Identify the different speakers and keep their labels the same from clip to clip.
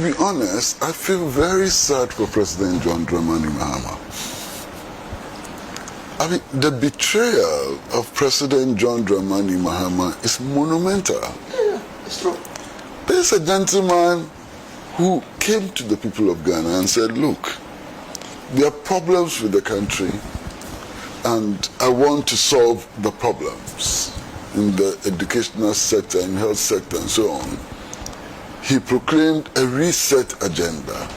Speaker 1: be honest, I feel very sad for President John Dramani Mahama. I mean, the betrayal of President John Dramani Mahama is monumental.
Speaker 2: Yeah, it's true.
Speaker 1: There's a gentleman who came to the people of Ghana and said, look, there are problems with the country and I want to solve the problems in the educational sector, in health sector and so on. He proclaimed a reset agenda.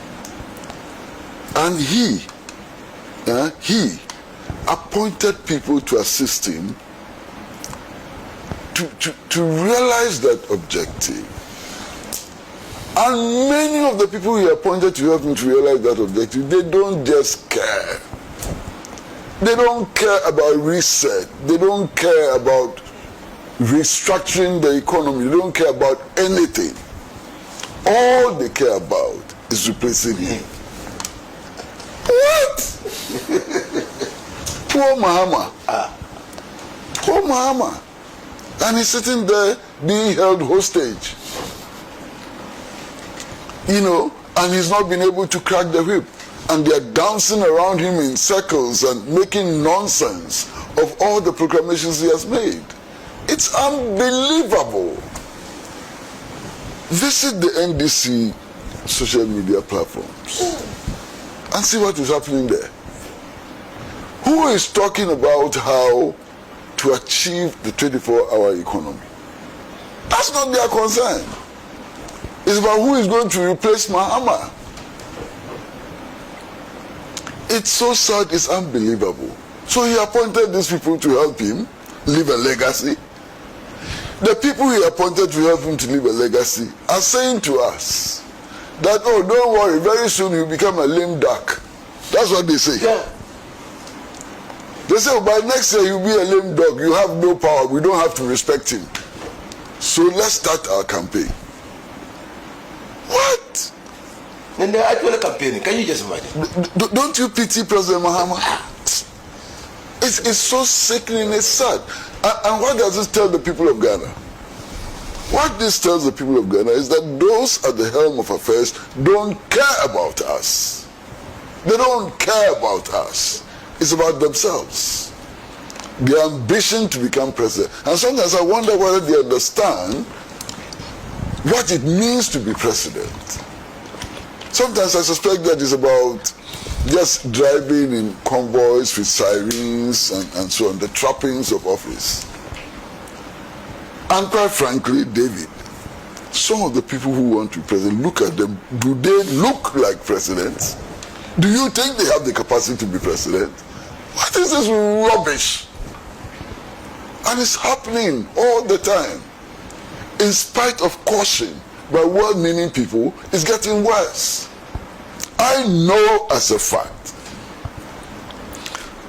Speaker 1: And he appointed people to assist him to realize that objective. And many of the people he appointed to help him to realize that objective, they don't just care. They don't care about reset. They don't care about restructuring the economy. They don't care about anything. All they care about is replacing him. What? Poor Mahama. Poor Mahama. And he's sitting there being held hostage. You know, and he's not been able to crack the whip. And they're dancing around him in circles and making nonsense of all the proclamations he has made. It's unbelievable. Visit the NDC social media platforms and see what is happening there. Who is talking about how to achieve the 24-hour economy? That's not their concern. It's about who is going to replace Mahama. It's so sad, it's unbelievable. So he appointed these people to help him leave a legacy. The people he appointed to help him to leave a legacy are saying to us that, oh, don't worry, very soon he'll become a lame duck. That's what they say.
Speaker 2: Yeah.
Speaker 1: They say, oh, by next year he'll be a lame dog. You have no power. We don't have to respect him. So let's start our campaign. What?
Speaker 2: And they're actually campaigning. Can you just imagine?
Speaker 1: Don't you pity President Mahama? It's so sickening, it's sad. And what does this tell the people of Ghana? What this tells the people of Ghana is that those at the helm of affairs don't care about us. They don't care about us. It's about themselves. Their ambition to become president. And sometimes I wonder whether they understand what it means to be president. Sometimes I suspect that it's about just driving in convoys with sirens and so on, the trappings of office. And quite frankly, David, some of the people who want to be president, look at them. Do they look like presidents? Do you think they have the capacity to be president? What is this rubbish? And it's happening all the time. In spite of caution by well-meaning people, it's getting worse. I know as a fact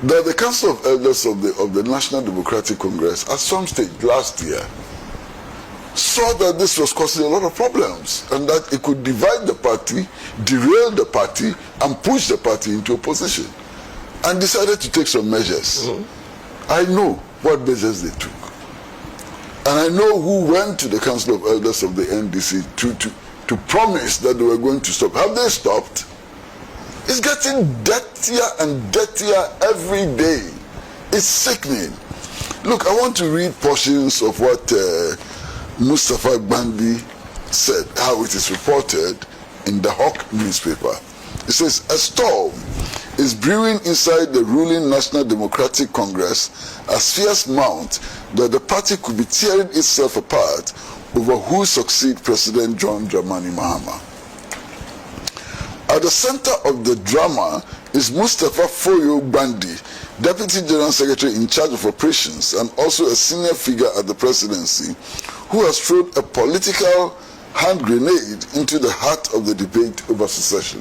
Speaker 1: that the Council of Elders of the National Democratic Congress at some stage last year saw that this was causing a lot of problems and that it could divide the party, derail the party, and push the party into opposition, and decided to take some measures. I know what measures they took. And I know who went to the Council of Elders of the NDC to promise that they were going to stop. Have they stopped? It's getting dirtier and dirtier every day. It's sickening. Look, I want to read portions of what Mustafa Bandi said, how it is reported in the Hawk newspaper. It says, a storm is brewing inside the ruling National Democratic Congress as fears mount that the party could be tearing itself apart over who succeed President John Dramani Mahama. At the center of the drama is Mustafa Foyo Bandi, Deputy General Secretary in charge of operations and also a senior figure at the presidency, who has thrown a political hand grenade into the heart of the debate over succession.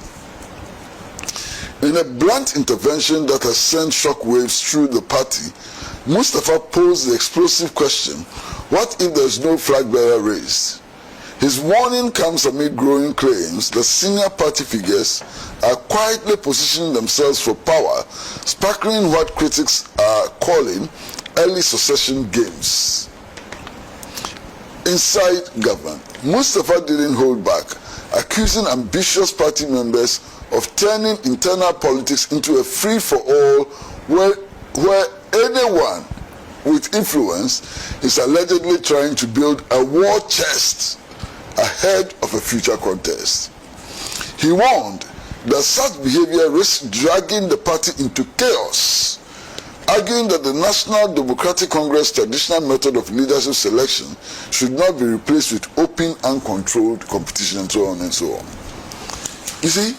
Speaker 1: In a blunt intervention that has sent shockwaves through the party, Mustafa posed the explosive question, what if there is no flag bearer raised? His warning comes amid growing claims that senior party figures are quietly positioning themselves for power, sparkling what critics are calling early succession games. Inside government, Mustafa didn't hold back accusing ambitious party members of turning internal politics into a free-for-all where anyone with influence is allegedly trying to build a war chest ahead of a future contest. He warned that such behavior risks dragging the party into chaos, arguing that the National Democratic Congress traditional method of leadership selection should not be replaced with open, uncontrolled competition and so on and so on. You see,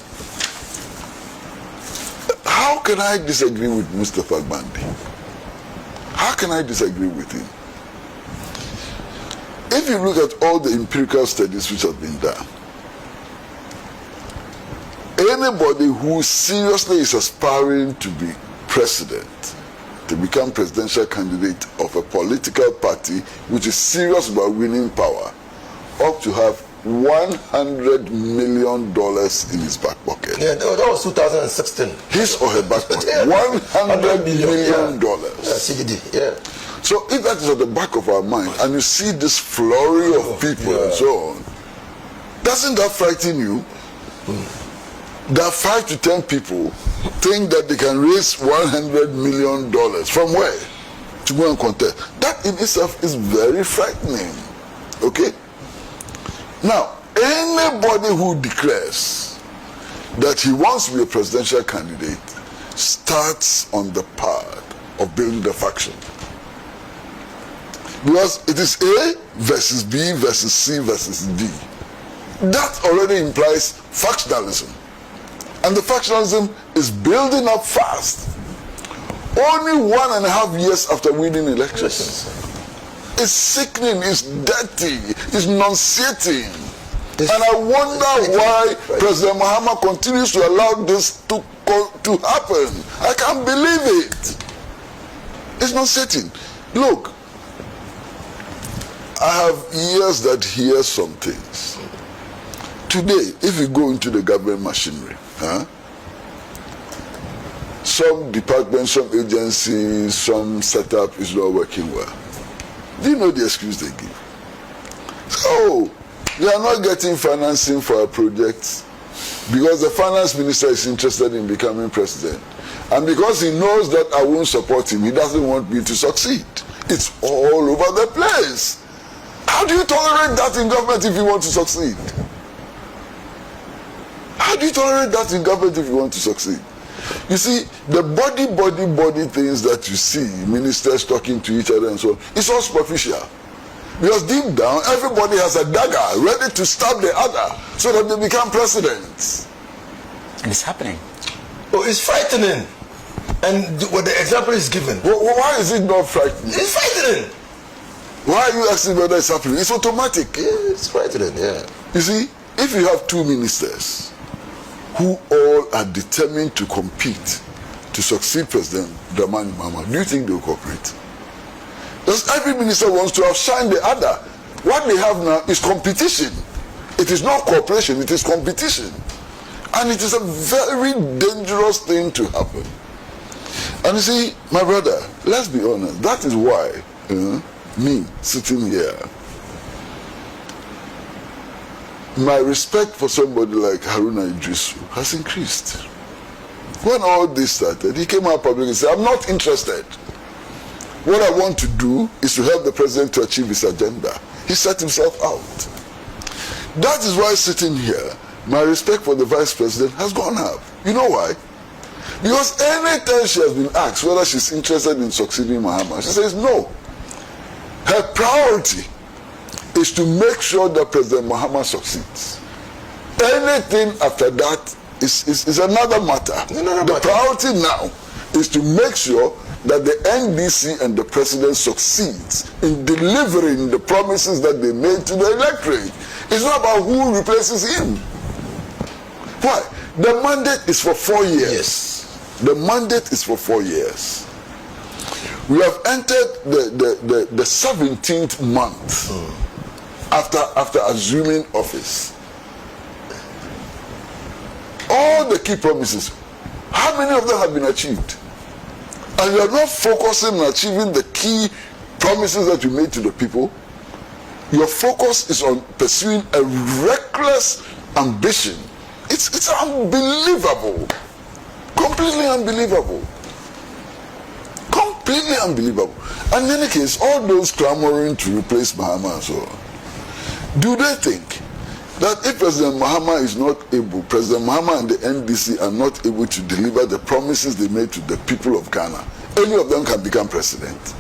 Speaker 1: how can I disagree with Mr. Fagbandi? How can I disagree with him? If you look at all the empirical studies which have been done, anybody who seriously is aspiring to be president, to become presidential candidate of a political party which is serious about winning power, ought to have $100 million in his back pocket.
Speaker 2: Yeah, that was 2016.
Speaker 1: His or her back pocket. $100 million.
Speaker 2: CGD, yeah.
Speaker 1: So if that is at the back of our mind, and you see this flurry of people and so on, doesn't that frighten you? That 5 to 10 people think that they can raise $100 million from where? To go and contest. That in itself is very frightening. Okay? Now, anybody who declares that he wants to be a presidential candidate starts on the path of building the faction. Because it is A versus B versus C versus D. That already implies factionalism. And the factionalism is building up fast. Only 1.5 years after winning elections. It's sickening, it's dirty, it's nauseating. And I wonder why President Mahama continues to allow this to happen. I can't believe it. It's nauseating. Look, I have ears that hear some things. Today, if you go into the government machinery, some departments, some agencies, some setup is not working well. Do you know the excuse they give? So, they are not getting financing for a project because the finance minister is interested in becoming president. And because he knows that I won't support him, he doesn't want me to succeed. It's all over the place. How do you tolerate that in government if you want to succeed? How do you tolerate that in government if you want to succeed? You see, the body things that you see, ministers talking to each other and so on, it's all superficial. Because deep down, everybody has a dagger ready to stab the other so that they become presidents.
Speaker 3: And it's happening.
Speaker 2: Oh, it's frightening. And what the example is given.
Speaker 1: Why is it not frightening?
Speaker 2: It's frightening.
Speaker 1: Why are you asking whether it's happening? It's automatic.
Speaker 2: Yeah, it's frightening, yeah.
Speaker 1: You see, if you have 2 ministers who all are determined to compete to succeed President Dramani Mahama, do you think they will cooperate? Because every minister wants to outshine the other. What they have now is competition. It is not cooperation, it is competition. And it is a very dangerous thing to happen. And you see, my brother, let's be honest, that is why me sitting here, my respect for somebody like Haruna Idrisu has increased. When all this started, he came out publicly and said, I'm not interested. What I want to do is to help the president to achieve his agenda. He set himself out. That is why sitting here, my respect for the vice president has gone up. You know why? Because anytime she has been asked whether she's interested in succeeding Mahama, she says no. Her priority is to make sure that President Mahama succeeds. Anything after that is another matter. The priority now is to make sure that the NDC and the president succeeds in delivering the promises that they made to the electorate. It's not about who replaces him. Why? The mandate is for 4 years.
Speaker 2: Yes.
Speaker 1: The mandate is for 4 years. We have entered the 17th month after assuming office. All the key promises, how many of them have been achieved? And you are not focusing on achieving the key promises that you made to the people. Your focus is on pursuing a reckless ambition. It's unbelievable. Completely unbelievable. Completely unbelievable. And in any case, all those clamoring to replace Mahama and so on, do they think that if President Mahama is not able, President Mahama and the NDC are not able to deliver the promises they made to the people of Ghana, any of them can become president?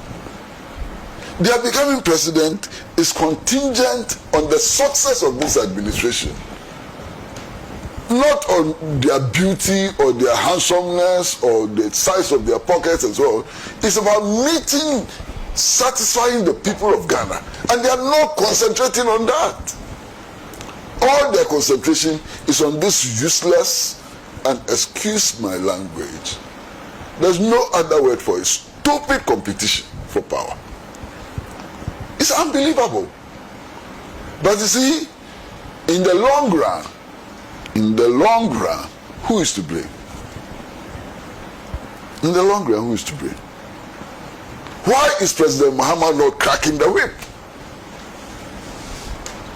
Speaker 1: Their becoming president is contingent on the success of this administration, not on their beauty or their handsomeness or the size of their pockets and so on. It's about meeting, satisfying the people of Ghana, and they are not concentrating on that. All their concentration is on this useless, and excuse my language, there's no other word for it, stupid competition for power. It's unbelievable. But you see, in the long run, who is to blame? In the long run, who is to blame? Why is President Mahama not cracking the whip?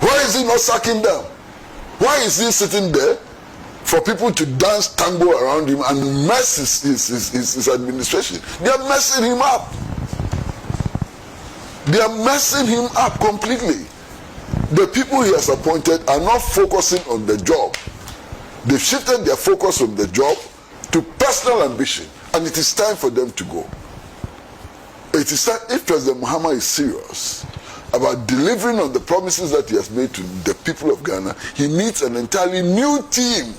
Speaker 1: Why is he not sacking them? Why is he sitting there for people to dance tango around him and mess his administration? They are messing him up. They are messing him up completely. The people he has appointed are not focusing on the job. They've shifted their focus from the job to personal ambition, and it is time for them to go. It is time, if President Mahama is serious about delivering on the promises that he has made to the people of Ghana, he needs an entirely new team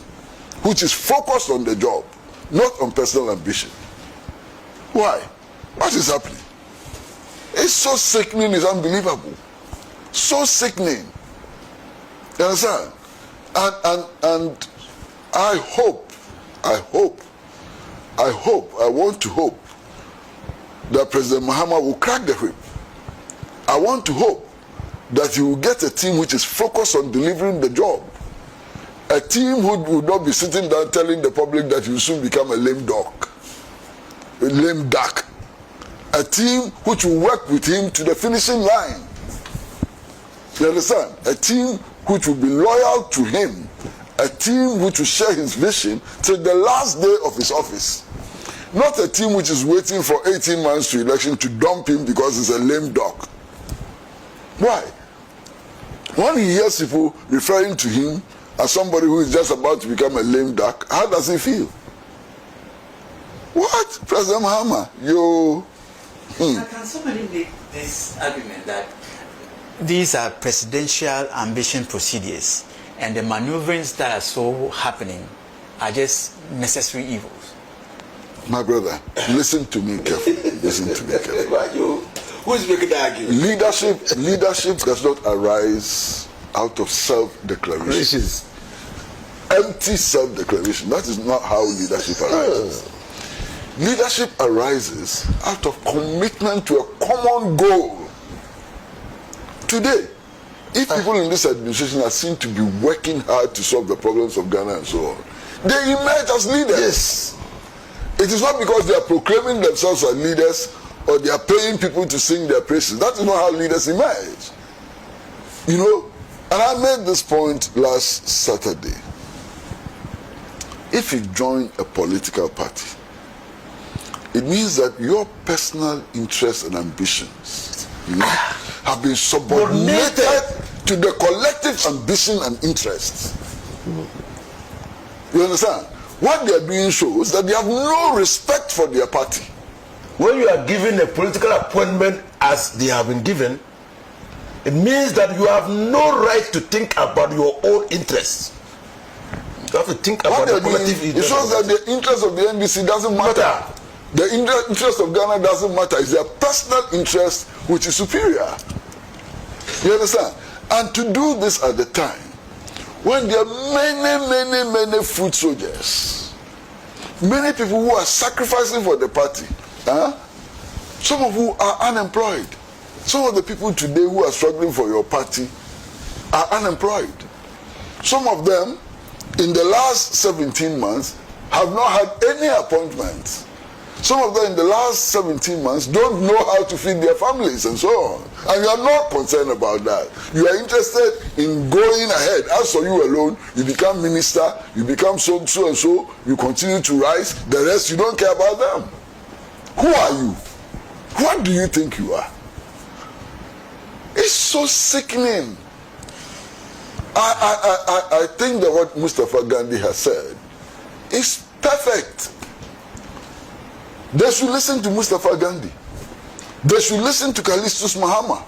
Speaker 1: which is focused on the job, not on personal ambition. Why? What is happening? It's so sickening, it's unbelievable. So sickening. You understand? And I want to hope that President Mahama will crack the whip. I want to hope that he will get a team which is focused on delivering the job. A team who will not be sitting down telling the public that he will soon become a lame duck. A lame duck. A team which will work with him to the finishing line. You understand? A team which will be loyal to him. A team which will share his vision till the last day of his office. Not a team which is waiting for 18 months to election to dump him because he's a lame duck. Why? When he hears people referring to him as somebody who is just about to become a lame duck, how does he feel? What? President Mahama, you...
Speaker 3: Can somebody make this argument that these are presidential ambition procedures and the maneuverings that are so happening are just necessary evils?
Speaker 1: My brother, listen to me carefully. Listen to me carefully.
Speaker 2: Who is making the argument?
Speaker 1: Leadership does not arise out of self-declaration. Empty self-declaration. That is not how leadership arises. Leadership arises out of commitment to a common goal. Today, if people in this administration are seen to be working hard to solve the problems of Ghana and so on, they emerge as leaders.
Speaker 2: Yes.
Speaker 1: It is not because they are proclaiming themselves as leaders or they are paying people to sing their praises. That is not how leaders emerge. You know, and I made this point last Saturday. If you join a political party, it means that your personal interests and ambitions have been subordinated to the collective ambition and interests. You understand? What they are doing shows that they have no respect for their party.
Speaker 2: When you are given a political appointment as they have been given, it means that you have no right to think about your own interests. You have to think about the collective interests.
Speaker 1: It shows that the interest of the NDC doesn't matter. The interest of Ghana doesn't matter. It's their personal interest which is superior. You understand? And to do this at the time when there are many foot soldiers, many people who are sacrificing for the party, some of who are unemployed. Some of the people today who are struggling for your party are unemployed. Some of them in the last 17 months have not had any appointments. Some of them in the last 17 months don't know how to feed their families and so on. And you are not concerned about that. You are interested in going ahead. As for you alone, you become minister, you become so and so, you continue to rise. The rest, you don't care about them. Who are you? What do you think you are? It's so sickening. I think that what Mustafa Gandhi has said is perfect. They should listen to Mustafa Gandhi. They should listen to Callistus Mahama.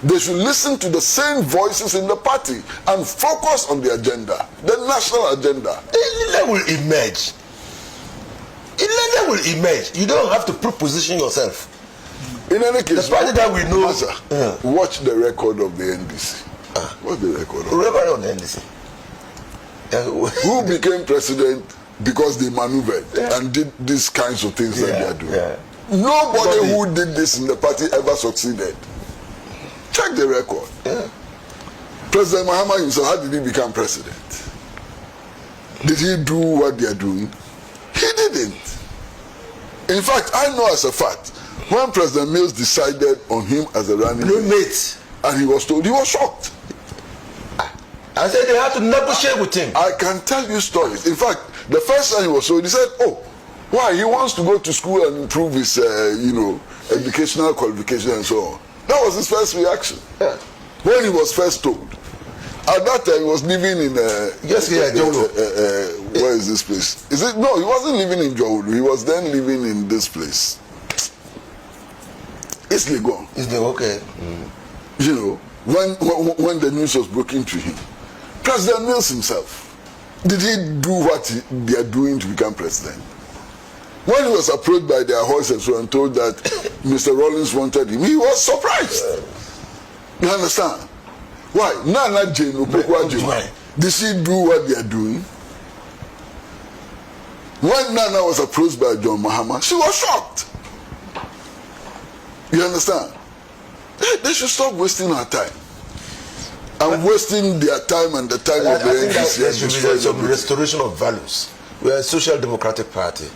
Speaker 1: They should listen to the same voices in the party and focus on the agenda, the national agenda.
Speaker 2: It will emerge. It will emerge. You don't have to preposition yourself.
Speaker 1: In any case,
Speaker 2: the party that we know.
Speaker 1: Watch the record of the NDC. What's the record of
Speaker 2: the NDC?
Speaker 1: Who became president because they maneuvered and did these kinds of things that they are doing? Nobody who did this in the party ever succeeded. Check the record. President Mahama himself, how did he become president? Did he do what they are doing? He didn't. In fact, I know as a fact, when President Mills decided on him as a running mate, and he was told, he was shocked.
Speaker 2: I said they had to negotiate with him.
Speaker 1: I can tell you stories. In fact, the first time he was told, he said, "Oh, why? He wants to go to school and improve his, educational qualification and so on." That was his first reaction. When he was first told. At that time, he was living in where is this place? Is it? No, he wasn't living in Jowulu. He was then living in this place. It's Legon.
Speaker 2: It's okay.
Speaker 1: You know, when the news was broken to him, President Mills himself, did he do what they are doing to become president? When he was approached by their hosts and so on, told that Mr. Rawlings wanted him, he was surprised. You understand? Why? Nana Jane Opokwa Jane. Did she do what they are doing? When Nana was approached by John Mahama, she was shocked. You understand? They should stop wasting our time. And wasting their time and the time of the NDC.
Speaker 2: There should be some restoration of values. We are a social democratic party.